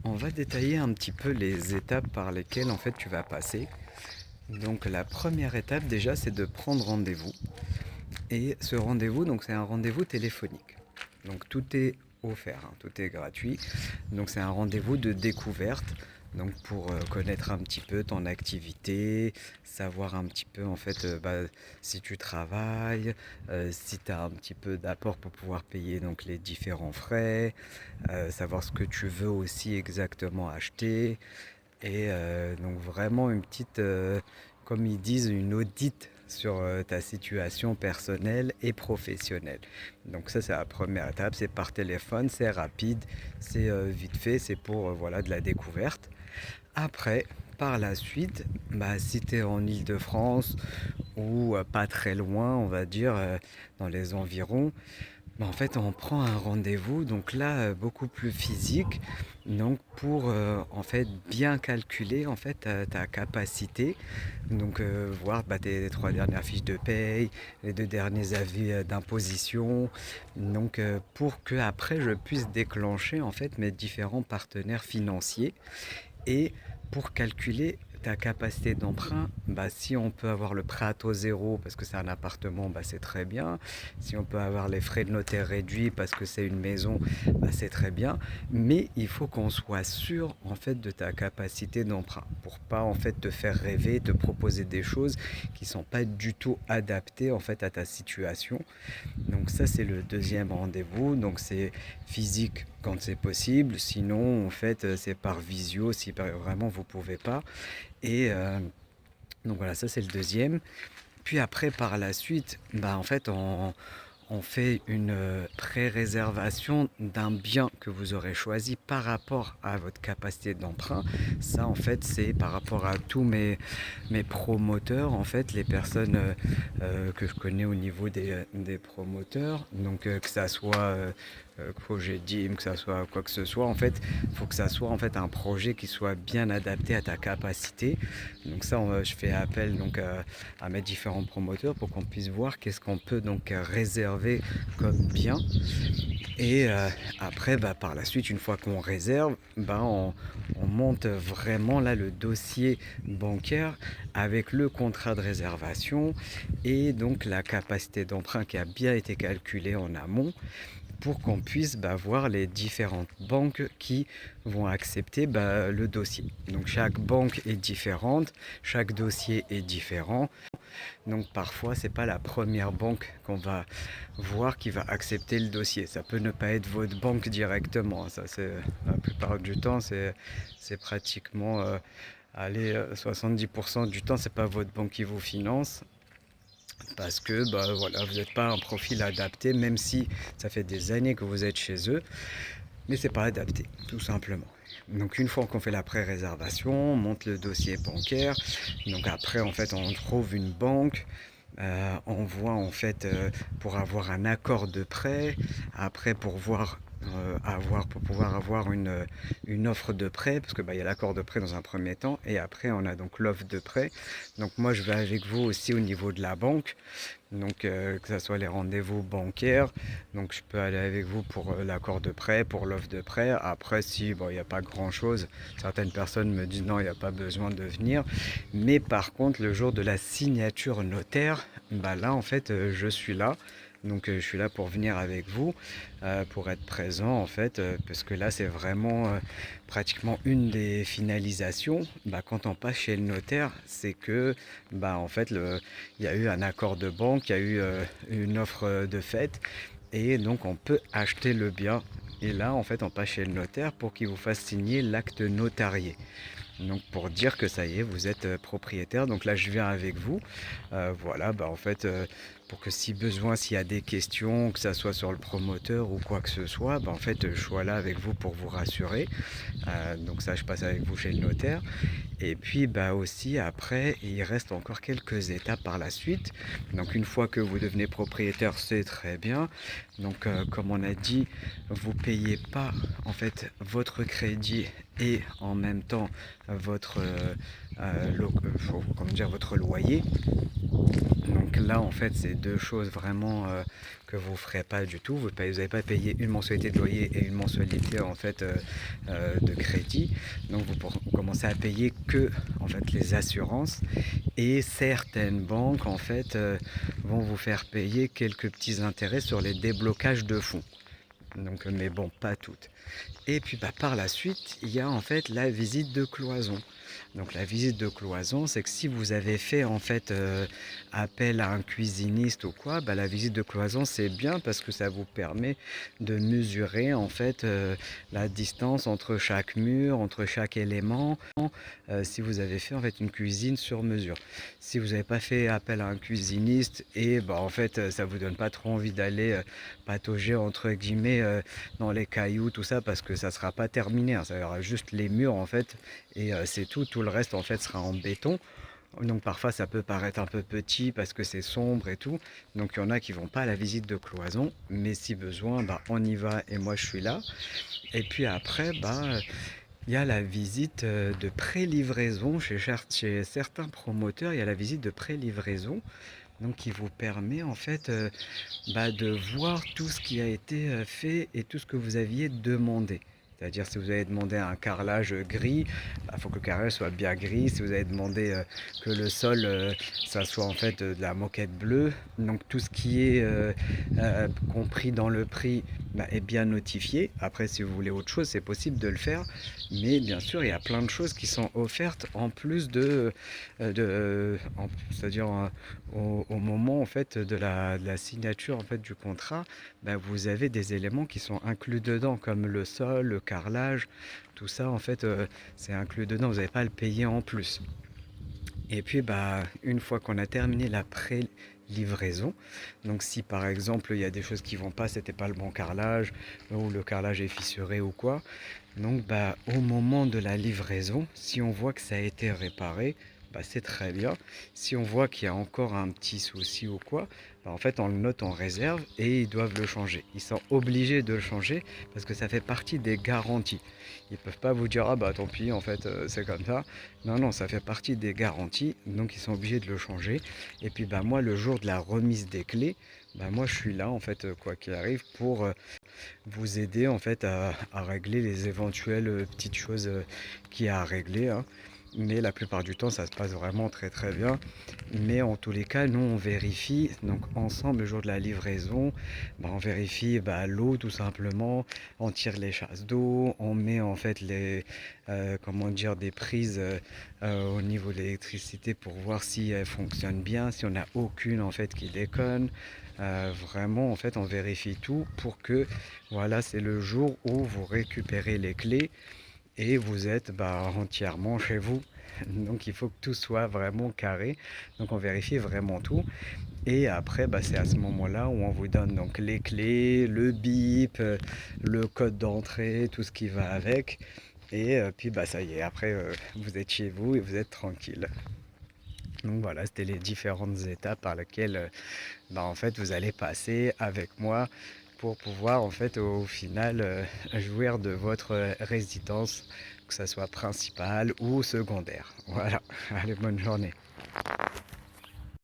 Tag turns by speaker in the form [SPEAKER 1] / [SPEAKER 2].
[SPEAKER 1] On va détailler un petit peu les étapes par lesquelles en fait tu vas passer. Donc la première étape déjà c'est de prendre rendez-vous. Et ce rendez-vous, donc c'est un rendez-vous téléphonique. Donc tout est offert, hein, tout est gratuit. Donc c'est un rendez-vous de découverte. Donc pour connaître un petit peu ton activité, savoir un petit peu en fait si tu travailles, si tu as un petit peu d'apport pour pouvoir payer donc les différents frais, savoir ce que tu veux aussi exactement acheter, et donc vraiment une petite, comme ils disent, une audite sur ta situation personnelle et professionnelle. Donc ça c'est la première étape, c'est par téléphone, c'est rapide, c'est vite fait, c'est pour voilà, de la découverte. Après, par la suite, si tu es en Île-de-France ou pas très loin, on va dire, dans les environs, en fait, on prend un rendez-vous, donc là, beaucoup plus physique, donc pour en fait bien calculer en fait ta capacité, donc voir tes trois dernières fiches de paye, les deux derniers avis d'imposition, donc pour que après je puisse déclencher en fait mes différents partenaires financiers et pour calculer ta capacité d'emprunt, si on peut avoir le prêt à taux zéro parce que c'est un appartement, c'est très bien. Si on peut avoir les frais de notaire réduits parce que c'est une maison, c'est très bien. Mais il faut qu'on soit sûr en fait de ta capacité d'emprunt pour pas en fait te faire rêver, te proposer des choses qui sont pas du tout adaptées en fait à ta situation. Donc ça c'est le deuxième rendez-vous. Donc c'est physique quand c'est possible. Sinon en fait c'est par visio si vraiment vous pouvez pas. Et donc voilà, ça c'est le deuxième. Puis après, par la suite, en fait, on fait une pré-réservation d'un bien que vous aurez choisi par rapport à votre capacité d'emprunt. Ça, en fait, c'est par rapport à tous mes promoteurs, en fait, les personnes que je connais au niveau des promoteurs. Donc, que ça soit projet DIM, que ça soit quoi que ce soit, en fait, il faut que ça soit en fait un projet qui soit bien adapté à ta capacité. Donc ça, je fais appel donc à mes différents promoteurs pour qu'on puisse voir qu'est-ce qu'on peut donc réserver comme bien. Et après, par la suite, une fois qu'on réserve, on monte vraiment là le dossier bancaire avec le contrat de réservation et donc la capacité d'emprunt qui a bien été calculée en amont pour qu'on puisse voir les différentes banques qui vont accepter le dossier. Donc chaque banque est différente, chaque dossier est différent. Donc parfois c'est pas la première banque qu'on va voir qui va accepter le dossier. Ça peut ne pas être votre banque directement. Ça c'est la plupart du temps c'est pratiquement allez 70% du temps c'est pas votre banque qui vous finance parce que voilà, vous n'êtes pas un profil adapté, même si ça fait des années que vous êtes chez eux, mais c'est pas adapté, tout simplement. Donc une fois qu'on fait la pré-réservation, on monte le dossier bancaire. Donc après en fait on trouve une banque. On voit en fait pour avoir un accord de prêt, après pour pouvoir avoir une offre de prêt, parce que il y a l'accord de prêt dans un premier temps, et après on a donc l'offre de prêt. Donc moi je vais avec vous aussi au niveau de la banque, donc que ce soit les rendez-vous bancaires, donc je peux aller avec vous pour l'accord de prêt, pour l'offre de prêt. Après si il n'y a pas grand chose, certaines personnes me disent non il n'y a pas besoin de venir, mais par contre le jour de la signature notaire, là en fait je suis là. Donc je suis là pour venir avec vous, pour être présent en fait, parce que là c'est vraiment pratiquement une des finalisations. Quand on passe chez le notaire, c'est que en fait il y a eu un accord de banque, il y a eu une offre de fait, et donc on peut acheter le bien. Et là en fait on passe chez le notaire pour qu'il vous fasse signer l'acte notarié. Donc pour dire que ça y est, vous êtes propriétaire. Donc là, je viens avec vous. Voilà, en fait, pour que si besoin, s'il y a des questions, que ça soit sur le promoteur ou quoi que ce soit, en fait, je sois là avec vous pour vous rassurer. Donc ça, je passe avec vous chez le notaire. Et puis aussi après, il reste encore quelques étapes par la suite. Donc une fois que vous devenez propriétaire, c'est très bien. Donc comme on a dit, vous payez pas en fait votre crédit et en même temps votre comment dire, votre loyer. Donc là, en fait, c'est deux choses vraiment que vous ne ferez pas du tout. Vous n'allez pas payer une mensualité de loyer et une mensualité en fait de crédit. Donc vous commencez à payer que en fait les assurances, et certaines banques en fait vont vous faire payer quelques petits intérêts sur les déblocages de fonds. Donc, mais bon, pas toutes. Et puis bah, par la suite, il y a en fait la visite de cloison. Donc la visite de cloison, c'est que si vous avez fait en fait appel à un cuisiniste ou quoi, bah, la visite de cloison c'est bien parce que ça vous permet de mesurer en fait la distance entre chaque mur, entre chaque élément. Si vous avez fait en fait une cuisine sur mesure. Si vous n'avez pas fait appel à un cuisiniste et bah, en fait ça vous donne pas trop envie d'aller patauger entre guillemets dans les cailloux, tout ça, parce que ça sera pas terminé, hein. Ça y aura juste les murs en fait, et c'est tout. Tout le reste en fait sera en béton. Donc parfois ça peut paraître un peu petit parce que c'est sombre et tout. Donc il y en a qui vont pas à la visite de cloison, mais si besoin, bah, on y va et moi je suis là. Et puis après, bah, il y a la visite de pré-livraison chez certains promoteurs. Il y a la visite de pré-livraison, donc qui vous permet en fait bah, de voir tout ce qui a été fait et tout ce que vous aviez demandé. C'est-à-dire si vous avez demandé un carrelage gris, il faut que le carrelage soit bien gris. Si vous avez demandé que le sol, ça soit en fait de la moquette bleue, donc tout ce qui est compris dans le prix bah, est bien notifié. Après, si vous voulez autre chose, c'est possible de le faire. Mais bien sûr, il y a plein de choses qui sont offertes en plus c'est-à-dire au moment en fait de la signature en fait du contrat, bah, vous avez des éléments qui sont inclus dedans, comme le sol, le carrelage, tout ça en fait c'est inclus dedans. Vous n'avez pas à le payer en plus. Et puis bah une fois qu'on a terminé la pré-livraison, donc si par exemple il y a des choses qui vont pas, c'était pas le bon carrelage ou le carrelage est fissuré ou quoi, donc bah au moment de la livraison, si on voit que ça a été réparé, bah, c'est très bien. Si on voit qu'il y a encore un petit souci ou quoi, bah, en fait on le note en réserve et ils doivent le changer. Ils sont obligés de le changer parce que ça fait partie des garanties. Ils peuvent pas vous dire ah bah tant pis en fait c'est comme ça. Non non, ça fait partie des garanties, donc ils sont obligés de le changer. Et puis bah moi le jour de la remise des clés, bah moi je suis là en fait quoi qu'il arrive pour vous aider en fait à régler les éventuelles petites choses qu'il y a à régler, hein. Mais la plupart du temps, ça se passe vraiment très très bien. Mais en tous les cas, nous on vérifie, donc ensemble le jour de la livraison, bah, on vérifie bah, l'eau tout simplement, on tire les chasses d'eau, on met en fait comment dire, des prises au niveau de l'électricité pour voir si elle fonctionne bien, si on n'a aucune en fait qui déconne. Vraiment en fait on vérifie tout pour que voilà, c'est le jour où vous récupérez les clés et vous êtes bah, entièrement chez vous. Donc il faut que tout soit vraiment carré. Donc on vérifie vraiment tout. Et après, bah, c'est à ce moment-là où on vous donne donc les clés, le bip, le code d'entrée, tout ce qui va avec. Et puis bah ça y est, après vous êtes chez vous et vous êtes tranquille. Donc voilà, c'était les différentes étapes par lesquelles bah, en fait vous allez passer avec moi pour pouvoir en fait au final jouir de votre résidence, que ça soit principale ou secondaire. Voilà, allez, bonne journée.